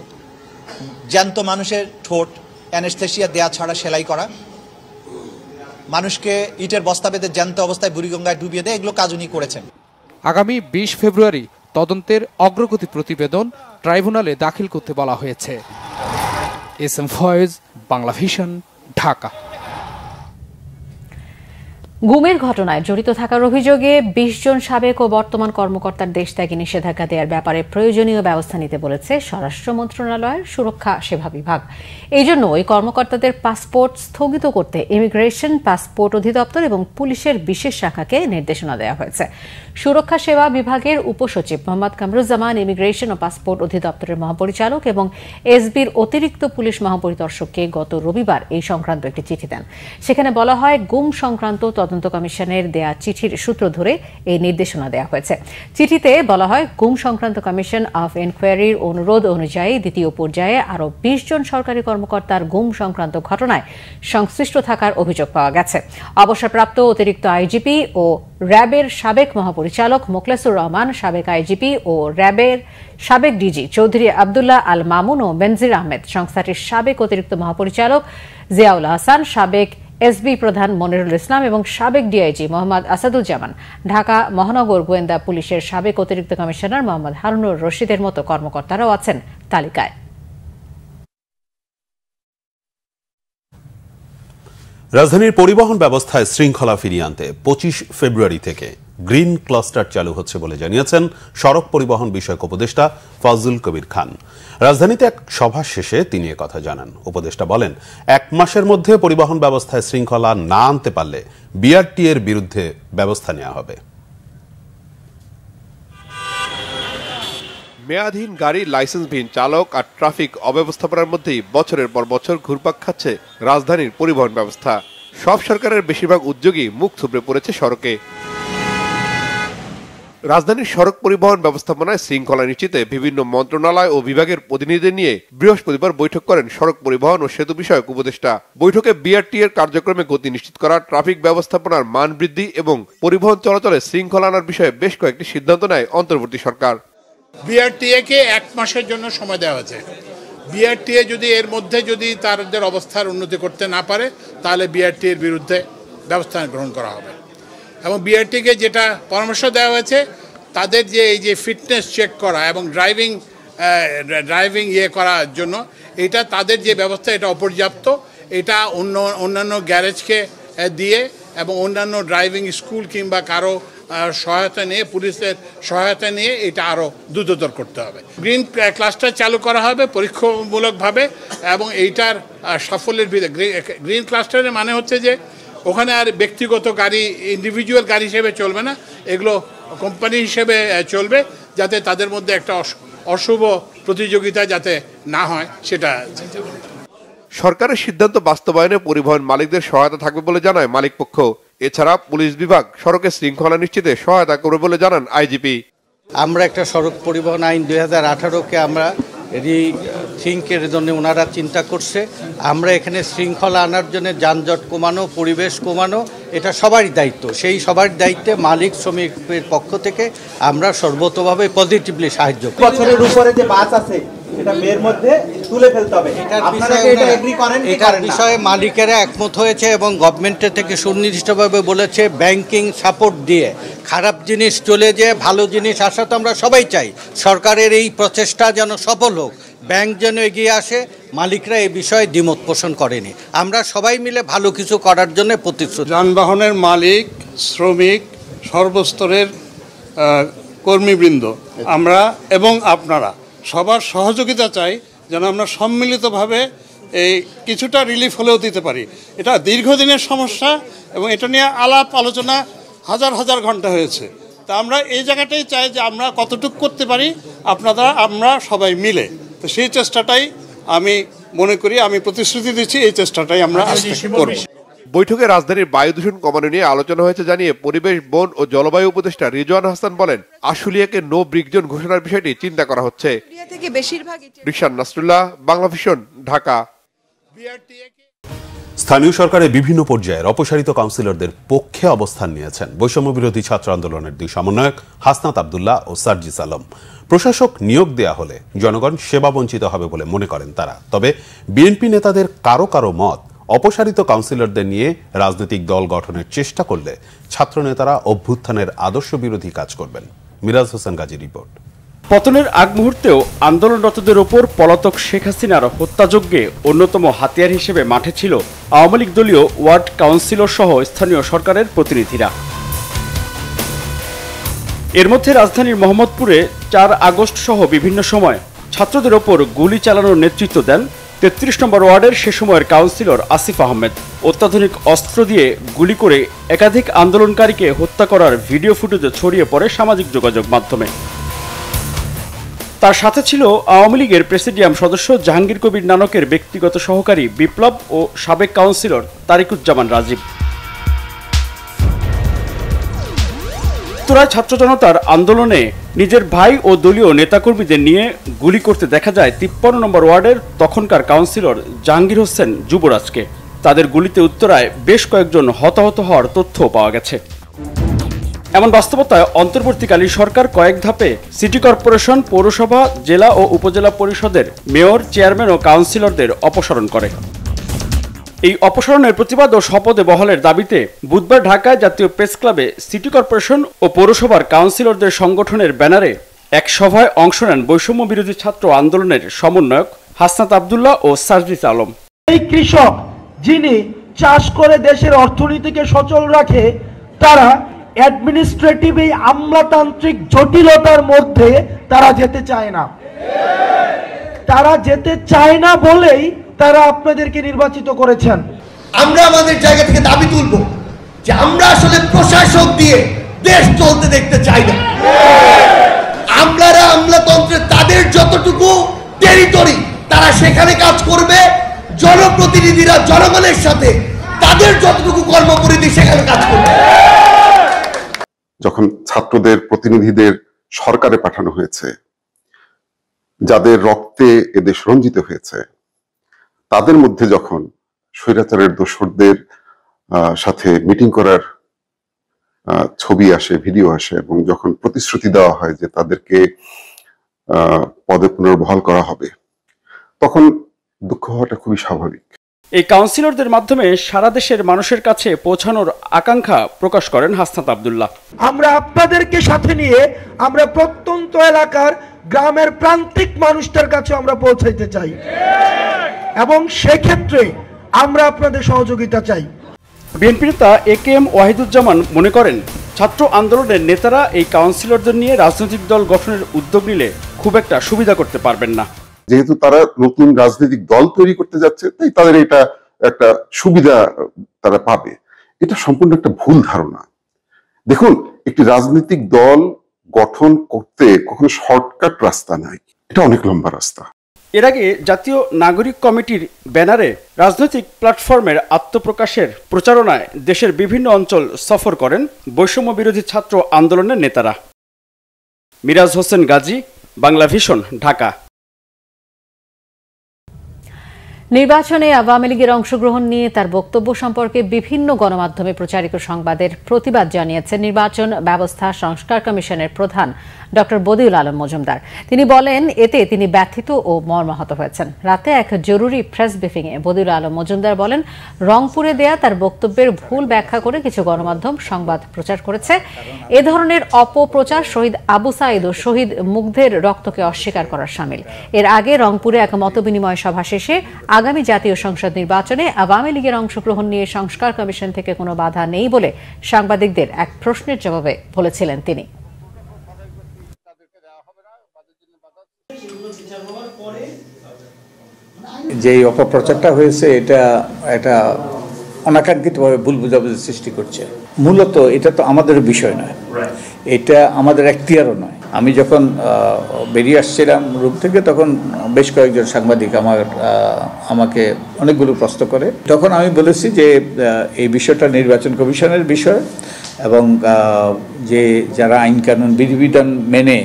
জ্যান্ত মানুষের ঠোঁট অ্যানেস্থেসিয়া দেয়া ছাড়া সেলাই করা, মানুষকে ইটের বস্তা বেঁধে জ্যান্ত অবস্থায় বুড়িগঙ্গায় ডুবিয়ে দেয়, এগুলো কাজ উনি করেছেন। আগামী 20 ফেব্রুয়ারি তদন্তের অগ্রগতি প্রতিবেদন ট্রাইব্যুনালে দাখিল করতে বলা হয়েছে। S M Foyez, Bangla vision, Dhaka. গুমের ঘটনায় জড়িত থাকার অভিযোগে 20 জন সাবেক ও বর্তমান কর্মকর্তার দেশত্যাগে নিষেধাজ্ঞা দেওয়ার ব্যাপারে প্রয়োজনীয় ব্যবস্থা নিতে বলেছে স্বরাষ্ট্র মন্ত্রণালয়ের সুরক্ষা সেবা বিভাগ। এই জন্য ওই কর্মকর্তাদের পাসপোর্ট স্থগিত করতে ইমিগ্রেশন, পাসপোর্ট অধিদপ্তর এবং পুলিশের বিশেষ শাখাকে নির্দেশনা দেওয়া হয়েছে। সুরক্ষা সেবা বিভাগের উপসচিব মোহাম্মদ কামরুজ্জামান ইমিগ্রেশন ও পাসপোর্ট অধিদপ্তরের মহাপরিচালক এবং এসবির অতিরিক্ত পুলিশ মহাপরিদর্শককে গত রবিবার এই সংক্রান্ত একটি চিঠি দেন। সেখানে বলা হয়, গুম সংক্রান্ত তদন্ত কমিশনের দেয়া চিঠির সূত্র ধরে এই নির্দেশনা দেওয়া হয়েছে। চিঠিতে বলা হয়, গুম সংক্রান্ত কমিশন অফ এনকোয়ারির অনুরোধ অনুযায়ী দ্বিতীয় পর্যায়ে আরও ২০ জন সরকারি কর্মকর্তার গুম সংক্রান্ত ঘটনায় সংশ্লিষ্ট থাকার অভিযোগ পাওয়া গেছে। অবসরপ্রাপ্ত অতিরিক্ত আইজিপি ও র্যাবের সাবেক মহাপরিচালক মোখলেসুর রহমান, সাবেক আইজিপি ও র্যাবের সাবেক ডিজি চৌধুরী আবদুল্লাহ আল মামুন ও বেনজির আহমেদ, সংস্থাটির সাবেক অতিরিক্ত মহাপরিচালক জিয়াউল হাসান, সাবেক এসবি প্রধান মনিরুল ইসলাম এবং সাবেক ডিআইজি মোহাম্মদ আসাদুজ্জামান, ঢাকা মহানগর গোয়েন্দা পুলিশের সাবেক অতিরিক্ত কমিশনার মোহাম্মদ হারুনুর রশিদের মতো কর্মকর্তারাও আছেন তালিকায়। রাজধানীর পরিবহন ব্যবস্থায় শৃঙ্খলা ফিরিয়ে আনতে ২৫ ফেব্রুয়ারি থেকে গ্রিন ক্লাস্টার চালু হচ্ছে বলে জানিয়েছেন সড়ক পরিবহন বিষয়ক উপদেষ্টা ফজলুল কবির খান। রাজধানীতে এক সভা শেষে তিনি একথা জানান। উপদেষ্টা বলেন, ১ মাসের মধ্যে পরিবহন ব্যবস্থায় শৃঙ্খলা না আনতে পারলে বিআরটি এর বিরুদ্ধে ব্যবস্থা নেওয়া হবে। মেয়াদহীন গাড়ি, লাইসেন্সবিহীন চালক আর ট্রাফিক অব্যবস্থাপনার মধ্যেই বছরের পর বছর ঘুরপাক খাচ্ছে রাজধানীর পরিবহন ব্যবস্থা। সব সরকারের বেশিরভাগ উদ্যোগই মুখ থুবড়ে পড়েছে সড়কে। রাজধানীর সড়ক পরিবহন ব্যবস্থাপনায় শৃঙ্খলা নিশ্চিতে বিভিন্ন মন্ত্রণালয় ও বিভাগের প্রতিনিধিদের নিয়ে বৃহস্পতিবার বৈঠক করেন সড়ক পরিবহন ও সেতু বিষয়ক উপদেষ্টা। বৈঠকে বিআরটি এর কার্যক্রমে গতি নিশ্চিত করা, ট্রাফিক ব্যবস্থাপনার মান বৃদ্ধি এবং পরিবহন চলাচলে শৃঙ্খলা আনার বিষয়ে বেশ কয়েকটি সিদ্ধান্ত নেয় অন্তর্বর্তী সরকার। বিআরটিএ কে ১ মাসের জন্য সময় দেওয়া হয়েছে। বিআরটিএ যদি এর মধ্যে যদি তাদের অবস্থার উন্নতি করতে না পারে, তাহলে বিআরটি এর বিরুদ্ধে ব্যবস্থা গ্রহণ করা হবে। এবং বিআরটিকে যেটা পরামর্শ দেওয়া হয়েছে, তাদের যে এই যে ফিটনেস চেক করা এবং ড্রাইভিং করার জন্য এটা তাদের যে ব্যবস্থা, এটা অপর্যাপ্ত। এটা অন্যান্য গ্যারেজকে দিয়ে এবং অন্যান্য ড্রাইভিং স্কুল কিংবা কারো সহায়তা নিয়ে, পুলিশের সহায়তা নিয়ে এটা আরও দ্রুততর করতে হবে। গ্রিন ক্লাস্টার চালু করা হবে পরীক্ষামূলকভাবে এবং এইটার সাফল্যের ভিত্তিতে। গ্রিন ক্লাস্টারের মানে হচ্ছে যে ওখানে আর ব্যক্তিগত গাড়ি, ইন্ডিভিজুয়াল গাড়ি হিসেবে চলবে না, এগুলো কোম্পানি হিসেবে চলবে, যাতে তাদের মধ্যে একটা অশুভ প্রতিযোগিতা যাতে না হয় সেটা। সরকারের সিদ্ধান্ত বাস্তবায়নে পরিবহন মালিকদের সহায়তা থাকবে বলে জানায় মালিকপক্ষ। এছাড়া পুলিশ বিভাগ সড়কে শৃঙ্খলা নিশ্চিতে সহায়তা করবে বলে জানান আইজিপি। আমরা একটা সড়ক পরিবহন আইন ২০১৮কে আমরা রিথিঙ্কের জন্য ওনারা চিন্তা করছে। আমরা এখানে শৃঙ্খলা আনার জন্য যানজট কমানো, পরিবেশ কমানো, এটা সবারই দায়িত্ব। সেই সবার দায়িত্বে মালিক শ্রমিকের পক্ষ থেকে আমরা সর্বতভাবে পজিটিভলি সাহায্য করি। বছরের উপরে যে বাস আছে এটা মেয়ের মধ্যে তুলে ফেলতে হবে। এটার বিষয়ে মালিকেরা একমত হয়েছে এবং গভর্নমেন্টের থেকে সুনির্দিষ্টভাবে বলেছে ব্যাংকিং সাপোর্ট দিয়ে খারাপ জিনিস চলে যেয়ে ভালো জিনিস আসা তো আমরা সবাই চাই। সরকারের এই প্রচেষ্টা যেন সফল হোক, ব্যাংক যেন এগিয়ে আসে, মালিকরা এই বিষয়ে দ্বিমত পোষণ করেনি। আমরা সবাই মিলে ভালো কিছু করার জন্য প্রতিশ্রুতি। যানবাহনের মালিক, শ্রমিক, সর্বস্তরের কর্মীবৃন্দ আমরা এবং আপনারা সবার সহযোগিতা চাই, যেন আমরা সম্মিলিতভাবে এই কিছুটা রিলিফ হলেও দিতে পারি। এটা দীর্ঘদিনের সমস্যা এবং এটা নিয়ে আলাপ আলোচনা হাজার হাজার ঘন্টা হয়েছে। তা আমরা এই জায়গাটাই চাই যে আমরা কতটুকু করতে পারি আমরা সবাই মিলে। তো সেই চেষ্টাটাই আমি মনে করি, আমি প্রতিশ্রুতি দিচ্ছি এই চেষ্টাটাই আমরা করব। বৈঠকে রাজধানীর বায়ু দূষণ কমানো নিয়ে আলোচনা হয়েছে জানিয়ে পরিবেশ, বন ও জলবায়ু উপদেষ্টা রিজওয়ান হাসান বলেন, আশুলিয়াকে নো ব্রিক জোন ঘোষণার বিষয়টি চিন্তা করা হচ্ছে। রিশান নাসরুল্লাহ, বাংলা ভিশন, ঢাকা। স্থানীয় সরকারের বিভিন্ন পর্যায়ের অপসারিত কাউন্সিলরদের পক্ষে অবস্থান নিয়েছেন বৈষম্য বিরোধী ছাত্র আন্দোলনের ২ সমন্বয়ক হাসনাত আব্দুল্লাহ ও সার্জিস আলম। প্রশাসক নিয়োগ দেয়া হলে জনগণ সেবা বঞ্চিত হবে বলে মনে করেন তারা। তবে বিএনপি নেতাদের কারো কারো মত, অপসারিত কাউন্সিলরদের নিয়ে রাজনৈতিক দল গঠনের চেষ্টা করলে ছাত্রনেতারা অভ্যুত্থানের আদর্শ বিরোধী কাজ করবেন। মিরাজ হোসেন গাজী রিপোর্ট। পতনের আগ মুহূর্তেও আন্দোলনরতদের ওপর পলাতক শেখ হাসিনার হত্যাযজ্ঞে অন্যতম হাতিয়ার হিসেবে মাঠে ছিল আওয়ামী লীগ দলীয় ওয়ার্ড কাউন্সিলর সহ স্থানীয় সরকারের প্রতিনিধিরা। এর মধ্যে রাজধানীর মোহাম্মদপুরে ৪ আগস্ট সহ বিভিন্ন সময় ছাত্রদের ওপর গুলি চালানোর নেতৃত্ব দেন ৩৩ নম্বর ওয়ার্ডের সে সময়ের কাউন্সিলর আসিফ আহমেদ। অত্যাধুনিক অস্ত্র দিয়ে গুলি করে একাধিক আন্দোলনকারীকে হত্যা করার ভিডিও ফুটেজ ছড়িয়ে পড়ে সামাজিক যোগাযোগ মাধ্যমে। তার সাথে ছিল আওয়ামী লীগের প্রেসিডিয়াম সদস্য জাহাঙ্গীর কবির নানকের ব্যক্তিগত সহকারী বিপ্লব ও সাবেক কাউন্সিলর তারিকুজ্জামান রাজীব। উত্তরায় ছাত্র জনতার আন্দোলনে নিজের ভাই ও দলীয় নেতাকর্মীদের নিয়ে গুলি করতে দেখা যায় 53 নম্বর ওয়ার্ডের তখনকার কাউন্সিলর জাহাঙ্গীর হোসেন যুবরাজকে। তাদের গুলিতে উত্তরায় বেশ কয়েকজন হতাহত হওয়ার তথ্য পাওয়া গেছে। এমন বাস্তবতায় অন্তর্বর্তীকালীন সরকার কয়েক ধাপে সিটি কর্পোরেশন, পৌরসভা, জেলা ও উপজেলা পরিষদের মেয়র, চেয়ারম্যান ও কাউন্সিলরদের অপসারণ করে। এই অপসারণের প্রতিবাদ ও শপথে বহালের দাবিতে বুধবার ঢাকায় জাতীয় প্রেস ক্লাবে সিটি কর্পোরেশন ও পৌরসভার কাউন্সিলরদের সংগঠনের ব্যানারে এক সভায় অংশ নেন বৈষম্য বিরোধী ছাত্র আন্দোলনের সমন্বয়ক হাসনাত আব্দুল্লাহ ও সাজদিস আলম। এই কৃষক যিনি চাষ করে দেশের অর্থনীতিকে সচল রাখে, তারা অ্যাডমিনিস্ট্রেটিভ এই আমলাতান্ত্রিক জটিলতার মধ্যে তারা যেতে চায় না। তারা যেতে চায় না বলেই তারা আপনাদেরকে নির্বাচিত করেছেন। আমরা আমাদের জায়গা থেকে দাবি তুলব যে আমরা আসলে প্রশাসক দিয়ে দেশ চলতে দেখতে চাই না। আমলাতন্ত্রে তাদের যতটুকু টেরিটরি তারা সেখানে কাজ করবে, জনপ্রতিনিধিরা জনগণের সাথে তাদের যতটুকু কর্মপরিধি সেখানে কাজ করবে। যখন ছাত্রদের প্রতিনিধিদের সরকারে পাঠানো হয়েছে, যাদের রক্তে এদেশ রঞ্জিত হয়েছে, তাদের মধ্যে যখন স্বৈরাচারের দোসরদের সাথে মিটিং করার ছবি আসে, ভিডিও আসে, এবং যখন প্রতিশ্রুতি দেওয়া হয় যে তাদেরকে পদে পুনর্বহাল করা হবে, তখন দুঃখ হওয়াটা খুবই স্বাভাবিক। এই কাউন্সিলরদের মাধ্যমে সারা দেশের মানুষের কাছে পৌঁছানোর আকাঙ্ক্ষা প্রকাশ করেন হাসনাত আব্দুল্লাহ। আমরা আপনাদেরকে সাথে নিয়ে আমরা প্রত্যন্ত এলাকার গ্রামের প্রান্তিক মানুষদের কাছে আমরা পৌঁছাইতে চাই, এবং সেক্ষেত্রে আমরা আপনাদের সহযোগিতা চাই। বিএনপি নেতা AKM ওয়াহিদুজ্জামান মনে করেন, ছাত্র আন্দোলনের নেতারা এই কাউন্সিলরদের নিয়ে রাজনৈতিক দল গঠনের উদ্যোগ নিলে খুব একটা সুবিধা করতে পারবেন না। যেহেতু তারা নতুন রাজনৈতিক দল তৈরি করতে যাচ্ছে, তাই তাদের এটা একটা সুবিধা তারা পাবে। এটা সম্পূর্ণ একটা ভুল ধারণা। দেখুন, একটি রাজনৈতিক দল গঠন করতে কখনো শর্টকাট রাস্তা নাই, এটা অনেক লম্বা রাস্তা। এর আগে জাতীয় নাগরিক কমিটির ব্যানারে রাজনৈতিক প্ল্যাটফর্মের আত্মপ্রকাশের প্রচারণায় দেশের বিভিন্ন অঞ্চল সফর করেন বৈষম্য বিরোধী ছাত্র আন্দোলনের নেতারা। মিরাজ হোসেন গাজী, বাংলা ভিশন, ঢাকা। নির্বাচনে আওয়ামী লীগের অংশগ্রহণ নিয়ে তার বক্তব্য সম্পর্কে বিভিন্ন গণমাধ্যমে প্রচারিত সংবাদের প্রতিবাদ জানিয়েছেন নির্বাচন ব্যবস্থা সংস্কার কমিশনের প্রধান ড বদিউল আলম মজুমদার। তিনি বলেন, এতে তিনি ব্যথিত ও মর্মাহত হয়েছেন। রাতে এক জরুরি প্রেস ব্রিফিংয়ে বদিউল আলম মজুমদার বলেন, রংপুরে দেয়া তার বক্তব্যের ভুল ব্যাখ্যা করে কিছু গণমাধ্যম সংবাদ প্রচার করেছে। এ ধরনের অপপ্রচার শহীদ আবু সাঈদ ও শহীদ মুগ্ধের রক্তকে অস্বীকার করার শামিল। এর আগে রংপুরে এক মতবিনিময় সভা শেষে আগামী জাতীয় সংসদ নির্বাচনে আওয়ামী লীগের অংশগ্রহণ নিয়ে সংস্কার কমিশন থেকে কোনো বাধা নেই বলে সাংবাদিকদের এক প্রশ্নের জবাবে বলেছিলেন তিনি। যে অপপ্রচারটা হয়েছে এটা অনাকাঙ্ক্ষিতভাবে ভুল বোঝাবুঝি সৃষ্টি করছে। মূলত এটা তো আমাদের বিষয় নয়, এটা আমাদের এখতিয়ারও নয়। আমি যখন বেরিয়ে আসছিলাম রুম থেকে, তখন বেশ কয়েকজন সাংবাদিক আমাকে অনেকগুলো প্রশ্ন করে। তখন আমি বলেছি যে এই বিষয়টা নির্বাচন কমিশনের বিষয়, এবং যে যারা আইন কানুন বিধিবিধান মেনে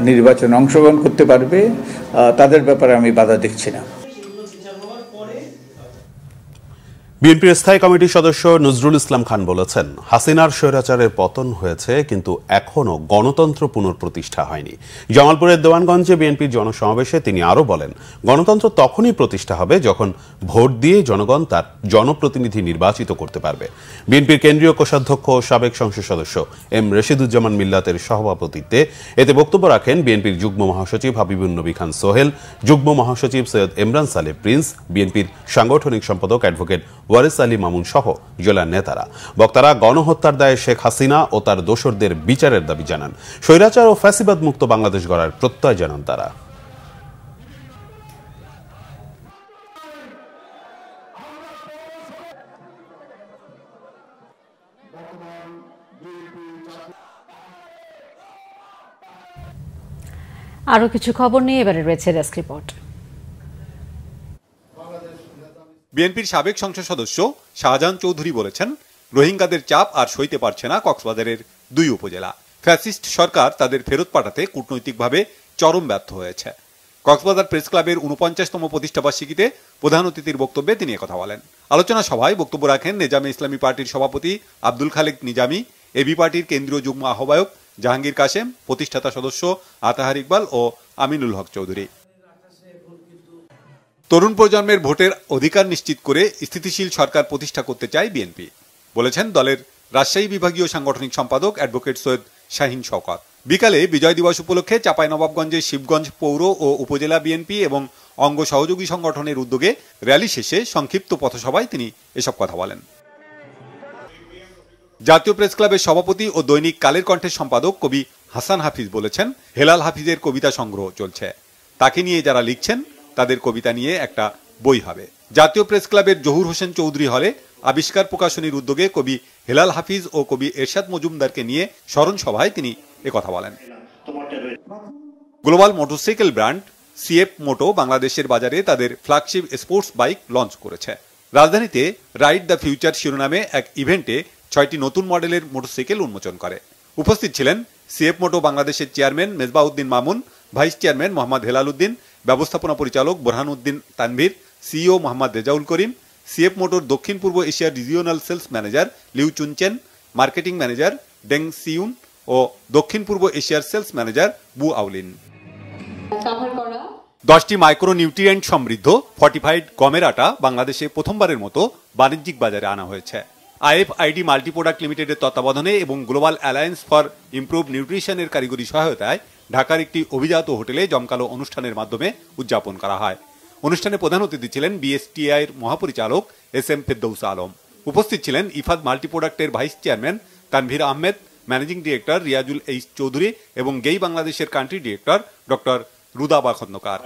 নির্বাচনে অংশগ্রহণ করতে পারবে তাদের ব্যাপারে আমি বাধা দেখছি না। বিএনপির স্থায়ী কমিটির সদস্য নজরুল ইসলাম খান বলেছেন, হাসিনার স্বৈরাচারের পতন হয়েছে, কিন্তু এখনো গণতন্ত্র পুনঃপ্রতিষ্ঠা হয়নি। জামালপুরের দেওয়ানগঞ্জে বিএনপির জনসমাবেশে তিনি আরো বলেন, গণতন্ত্র তখনই প্রতিষ্ঠা হবে যখন ভোট দিয়ে জনগণ তার জনপ্রতিনিধি নির্বাচিত করতে পারবে। বিএনপির কেন্দ্রীয় কোষাধ্যক্ষ ও সাবেক সংসদ সদস্য এম রশিদুজ্জামান মিল্লাতের সভাপতিত্বে এতে বক্তব্য রাখেন বিএনপির যুগ্ম মহাসচিব হাবিবুন নবী খান সোহেল, যুগ্ম মহাসচিব সৈয়দ ইমরান সালেহ প্রিন্স, বিএনপির সাংগঠনিক সম্পাদক অ্যাডভোকেট ওয়ারিস আলী মামুন সহ জেলার নেতারা। বক্তারা গণহত্যার দায়ে শেখ হাসিনা ও তার দোসরদের বিচারের দাবি জানান। স্বৈরাচার ও ফ্যাসিবাদ মুক্ত বাংলাদেশ গড়ার প্রত্যয় জানান তারা। আরো কিছু খবর নিয়ে এবারে রয়েছে ডেস্ক রিপোর্ট। বিএনপির সাবেক সংসদ সদস্য শাহজাহান চৌধুরী বলেছেন, রোহিঙ্গাদের চাপ আর সইতে পারছে না কক্সবাজারের 2 উপজেলা। ফ্যাসিস্ট সরকার তাদের ফেরত পাঠাতে কূটনৈতিকভাবে চরম ব্যর্থ হয়েছে। কক্সবাজার প্রেস ক্লাবের 49তম প্রতিষ্ঠাবার্ষিকীতে প্রধান অতিথির বক্তব্যে তিনি একথা বলেন। আলোচনা সভায় বক্তব্য রাখেন নেজামে ইসলামী পার্টির সভাপতি আব্দুল খালেক নিজামী, এবি পার্টির কেন্দ্রীয় যুগ্ম আহ্বায়ক জাহাঙ্গীর কাশেম, প্রতিষ্ঠাতা সদস্য আতাহার ইকবাল ও আমিনুল হক চৌধুরী। তরুণ প্রজন্মের ভোটের অধিকার নিশ্চিত করে স্থিতিশীল সরকার প্রতিষ্ঠা করতে চায় বিএনপি, বলেছেন দলের রাজশাহী বিভাগীয় সাংগঠনিক সম্পাদক অ্যাডভোকেট সৈয়দ শাহিন শওকত। বিকালে বিজয় দিবস উপলক্ষে চাঁপাইনবাবগঞ্জের শিবগঞ্জ পৌর ও উপজেলা বিএনপি এবং অঙ্গ সহযোগী সংগঠনের উদ্যোগে র্যালি শেষে সংক্ষিপ্ত পথসভায় তিনি এসব কথা বলেন। জাতীয় প্রেস ক্লাবের সভাপতি ও দৈনিক কালের কণ্ঠের সম্পাদক কবি হাসান হাফিজ বলেছেন, হেলাল হাফিজের কবিতা সংগ্রহ চলছে, তাকে নিয়ে যারা লিখছেন তাদের কবিতা নিয়ে একটা বই হবে। জাতীয় প্রেস ক্লাবের জহুর হোসেন চৌধুরী হলে আবিষ্কার প্রকাশনীর উদ্যোগে কবি হেলাল হাফিজ ও কবি এরশাদ মজুমদারকে নিয়ে স্মরণ সভায় তিনি একথা বলেন। Global motorcycle brand CF moto বাংলাদেশের বাজারে তাদের ফ্ল্যাগশিপ স্পোর্টস বাইক লঞ্চ করেছে। রাজধানীতে রাইড দ্য ফিউচার শিরোনামে এক ইভেন্টে 6টি নতুন মডেলের মোটরসাইকেল উন্মোচন করে। উপস্থিত ছিলেন সিএফ মোটো বাংলাদেশের chairman Mezbauddin Mamun, vice chairman Mohammad Helal Uddin, ব্যবস্থাপনা পরিচালক Borhan Uddin Tanvir, CEO Mohammad Rezaul Karim, CF motor দক্ষিণ পূর্ব এশিয়ার regional sales manager Liu Chunchen, marketing manager Deng Siyun ও দক্ষিণ পূর্ব এশিয়ার সেলস ম্যানেজার বু আউলিন। 10টি মাইক্রো নিউট্রিয়েন্ট সমৃদ্ধ ফর্টিফাইড গমের আটা বাংলাদেশে প্রথমবারের মতো বাণিজ্যিক বাজারে আনা হয়েছে। আইএফআইডি মাল্টি প্রোডাক্ট লিমিটেডের তত্ত্বাবধানে এবং গ্লোবাল অ্যালায়েন্স ফর ইমপ্রুভ নিউট্রিশনের কারিগরি সহায়তায় ঢাকার একটি অভিজাত হোটেলে জমকালো অনুষ্ঠানের মাধ্যমে উদযাপন করা হয়। অনুষ্ঠানে প্রধান অতিথি ছিলেন বিএসটিআই এর মহাপরিচালক এস এম ফেরদৌস আলম। উপস্থিত ছিলেন ইফাদ মাল্টি প্রোডাক্টের vice chairman Tanvir Ahmed, managing director Riazul H Chowdhury এবং গেই বাংলাদেশের country director doctor Rudaba Khandaker.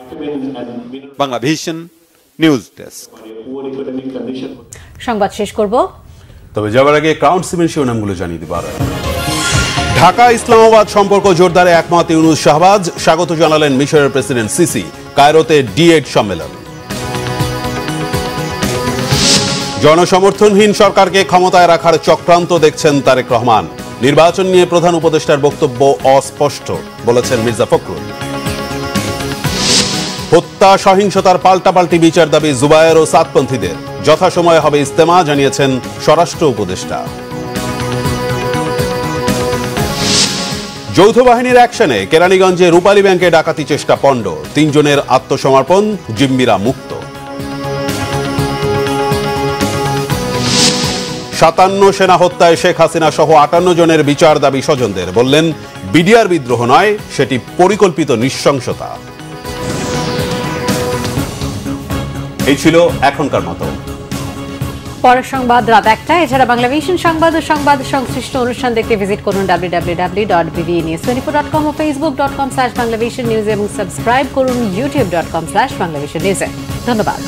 Bangla Vision news desk. সংবাদ শেষ করব, তবে যাবার আগে ক্রাউন সিমেন্ট শিরোনামগুলো জানিয়ে দিবার। ঢাকা ইসলামাবাদ সম্পর্ক জোরদারে একমত ইউনূস শাহবাজ, স্বাগত জানালেন মিশরের প্রেসিডেন্ট সিসি। কায়রোতে D8 সম্মেলন। জনসমর্থনহীন সরকারকে ক্ষমতায় রাখার চক্রান্ত দেখছেন তারেক রহমান। নির্বাচন নিয়ে প্রধান উপদেষ্টার বক্তব্য অস্পষ্ট, বলেছেন মির্জা ফখরুল। হত্যা সহিংসতার পাল্টাপাল্টি বিচার দাবি জুবায়ের ও সাতপন্থীদের। যথাসময়ে হবে ইজতেমা, জানিয়েছেন স্বরাষ্ট্র উপদেষ্টা। যৌথ বাহিনীর অ্যাকশনে কেরানীগঞ্জে রূপালী ব্যাংকে ডাকাতি চেষ্টা পণ্ড, 3 জনের আত্মসমর্পণ, জিম্মিরা মুক্ত। 57 সেনা হত্যায় শেখ হাসিনা সহ 58 জনের বিচার দাবি স্বজনদের, বললেন বিডিআর বিদ্রোহ নয়, সেটি পরিকল্পিত নৃশংসতা। এই ছিল এখনকার মতো। পরের সংবাদ রাত 1টায়। এছাড়া বাংলা ভিশন সংবাদ ও সংবাদ সংশ্লিষ্ট অনুষ্ঠান দেখতে ভিজিট করুন www.bvnews24.com ও facebook.com/banglavisionnews এবং সাবস্ক্রাইব করুন youtube.com/banglavisionnews। ধন্যবাদ।